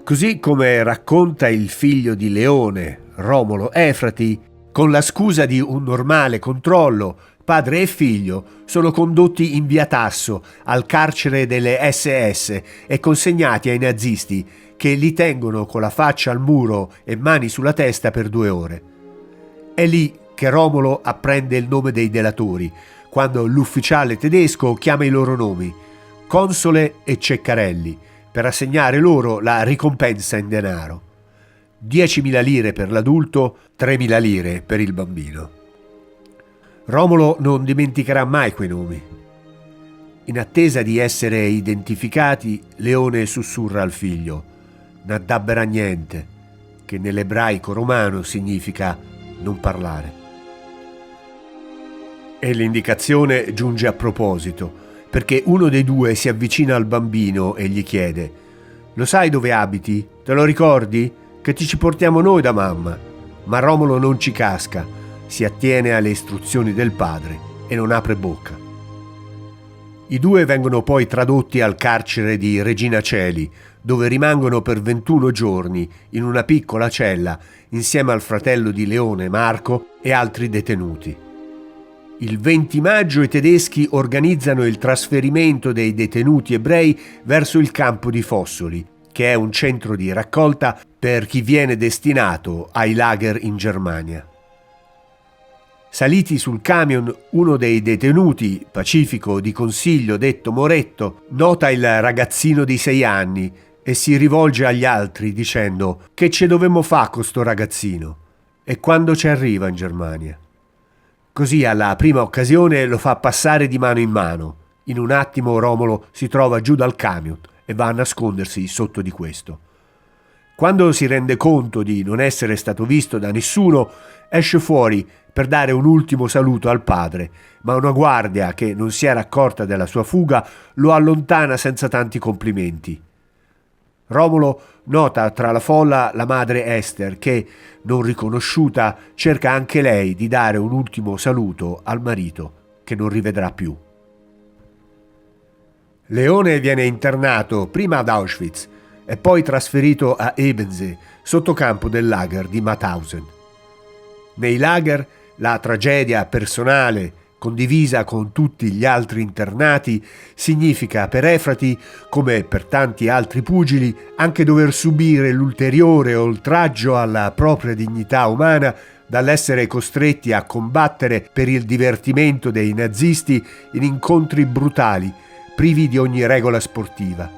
Così come racconta il figlio di Leone, Romolo Efrati, con la scusa di un normale controllo, padre e figlio sono condotti in via Tasso al carcere delle SS e consegnati ai nazisti che li tengono con la faccia al muro e mani sulla testa per 2 ore. È lì che Romolo apprende il nome dei delatori, quando l'ufficiale tedesco chiama i loro nomi, Console e Ceccarelli, per assegnare loro la ricompensa in denaro. 10.000 lire per l'adulto, 3.000 lire per il bambino. Romolo non dimenticherà mai quei nomi. In attesa di essere identificati, Leone sussurra al figlio, Nadabbera niente, che nell'ebraico romano significa non parlare. E l'indicazione giunge a proposito, perché uno dei 2 si avvicina al bambino e gli chiede: «Lo sai dove abiti? Te lo ricordi? Che ci portiamo noi da mamma». Ma Romolo non ci casca, si attiene alle istruzioni del padre e non apre bocca. I 2 vengono poi tradotti al carcere di Regina Coeli, dove rimangono per 21 giorni in una piccola cella insieme al fratello di Leone, Marco, e altri detenuti. Il 20 maggio i tedeschi organizzano il trasferimento dei detenuti ebrei verso il campo di Fossoli, che è un centro di raccolta per chi viene destinato ai lager in Germania. Saliti sul camion, uno dei detenuti, Pacifico di Consiglio detto Moretto, nota il ragazzino di 6 anni e si rivolge agli altri dicendo: «Che ce dovemmo fa con sto ragazzino? E quando ci arriva in Germania?» Così alla prima occasione lo fa passare di mano in mano. In un attimo Romolo si trova giù dal camion e va a nascondersi sotto di questo. Quando si rende conto di non essere stato visto da nessuno, esce fuori per dare un ultimo saluto al padre, ma una guardia che non si era accorta della sua fuga lo allontana senza tanti complimenti. Romolo nota tra la folla la madre Esther che, non riconosciuta, cerca anche lei di dare un ultimo saluto al marito che non rivedrà più. Leone viene internato prima ad Auschwitz e poi trasferito a Ebensee, sotto campo del lager di Mauthausen. Nei lager la tragedia personale, condivisa con tutti gli altri internati, significa per Efrati, come per tanti altri pugili, anche dover subire l'ulteriore oltraggio alla propria dignità umana dall'essere costretti a combattere per il divertimento dei nazisti in incontri brutali, privi di ogni regola sportiva.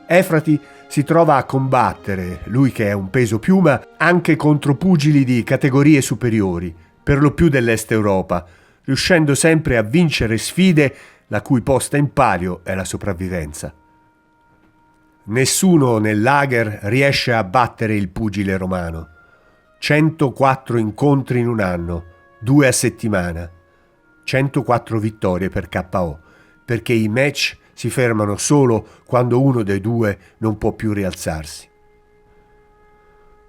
Efrati si trova a combattere, lui che è un peso piuma, anche contro pugili di categorie superiori, per lo più dell'Est Europa, riuscendo sempre a vincere sfide la cui posta in palio è la sopravvivenza. Nessuno nel lager riesce a battere il pugile romano. 104 incontri in un anno, 2 a settimana. 104 vittorie per KO, perché i match si fermano solo quando uno dei 2 non può più rialzarsi.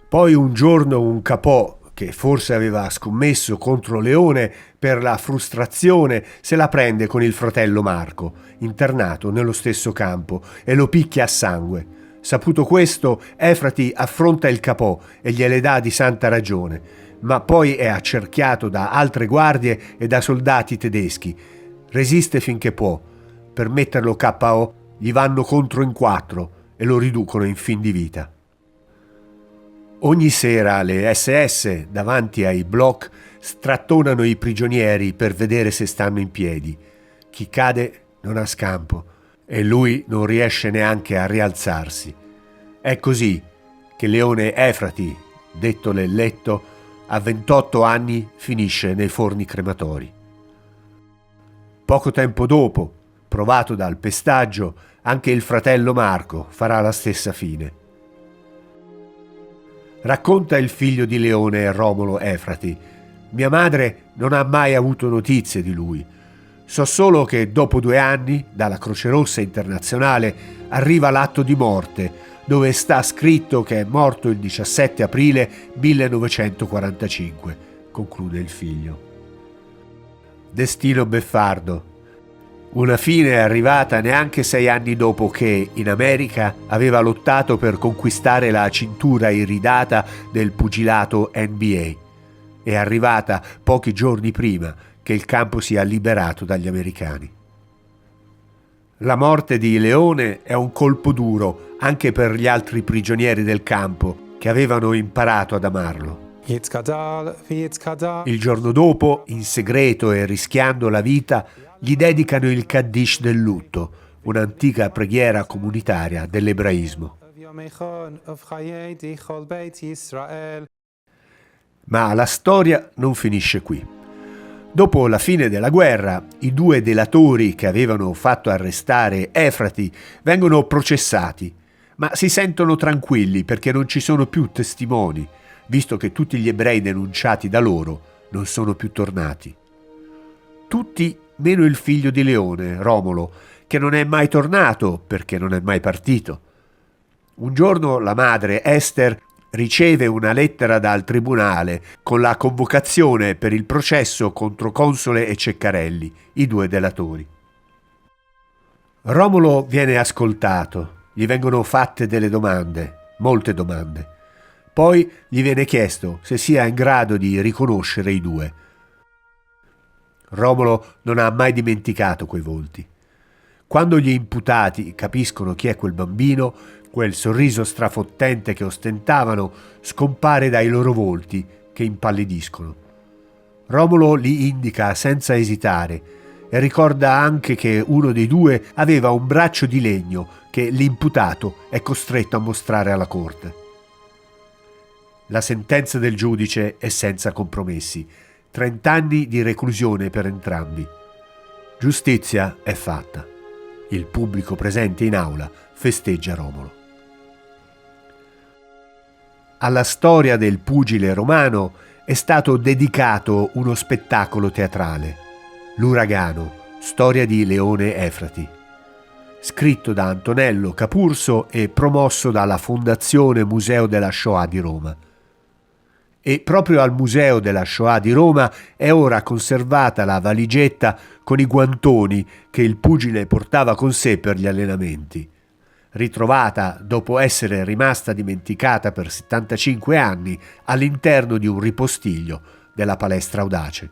Poi un giorno un capò, che forse aveva scommesso contro Leone per la frustrazione, se la prende con il fratello Marco, internato nello stesso campo, e lo picchia a sangue. Saputo questo, Efrati affronta il capò e gliele dà di santa ragione, ma poi è accerchiato da altre guardie e da soldati tedeschi. Resiste finché può. Per metterlo KO gli vanno contro in 4 e lo riducono in fin di vita. Ogni sera le SS, davanti ai block, strattonano i prigionieri per vedere se stanno in piedi. Chi cade non ha scampo e lui non riesce neanche a rialzarsi. È così che Leone Efrati, detto Lelletto, a 28 anni finisce nei forni crematori. Poco tempo dopo, provato dal pestaggio, anche il fratello Marco farà la stessa fine. Racconta il figlio di Leone, Romolo Efrati: «Mia madre non ha mai avuto notizie di lui. So solo che dopo 2 anni, dalla Croce Rossa Internazionale, arriva l'atto di morte, dove sta scritto che è morto il 17 aprile 1945, conclude il figlio. Destino beffardo. Una fine è arrivata neanche 6 anni dopo che, in America, aveva lottato per conquistare la cintura iridata del pugilato NBA. È arrivata pochi giorni prima che il campo sia liberato dagli americani. La morte di Leone è un colpo duro anche per gli altri prigionieri del campo che avevano imparato ad amarlo. Il giorno dopo, in segreto e rischiando la vita, gli dedicano il Kaddish del lutto, un'antica preghiera comunitaria dell'ebraismo. Ma la storia non finisce qui. Dopo la fine della guerra, i 2 delatori che avevano fatto arrestare Efrati vengono processati, ma si sentono tranquilli perché non ci sono più testimoni, visto che tutti gli ebrei denunciati da loro non sono più tornati. Tutti meno il figlio di Leone, Romolo, che non è mai tornato perché non è mai partito. Un giorno la madre, Esther, riceve una lettera dal tribunale con la convocazione per il processo contro Console e Ceccarelli, i 2 delatori. Romolo viene ascoltato, gli vengono fatte delle domande, molte domande. Poi gli viene chiesto se sia in grado di riconoscere i 2. Romolo non ha mai dimenticato quei volti. Quando gli imputati capiscono chi è quel bambino, quel sorriso strafottente che ostentavano scompare dai loro volti che impallidiscono. Romolo li indica senza esitare e ricorda anche che uno dei 2 aveva un braccio di legno che l'imputato è costretto a mostrare alla corte. La sentenza del giudice è senza compromessi: 30 anni di reclusione per entrambi. Giustizia è fatta. Il pubblico presente in aula festeggia Romolo. Alla storia del pugile romano è stato dedicato uno spettacolo teatrale, L'Uragano, storia di Leone Efrati, scritto da Antonello Capurso e promosso dalla Fondazione Museo della Shoah di Roma. E proprio al Museo della Shoah di Roma è ora conservata la valigetta con i guantoni che il pugile portava con sé per gli allenamenti, ritrovata dopo essere rimasta dimenticata per 75 anni all'interno di un ripostiglio della palestra Audace.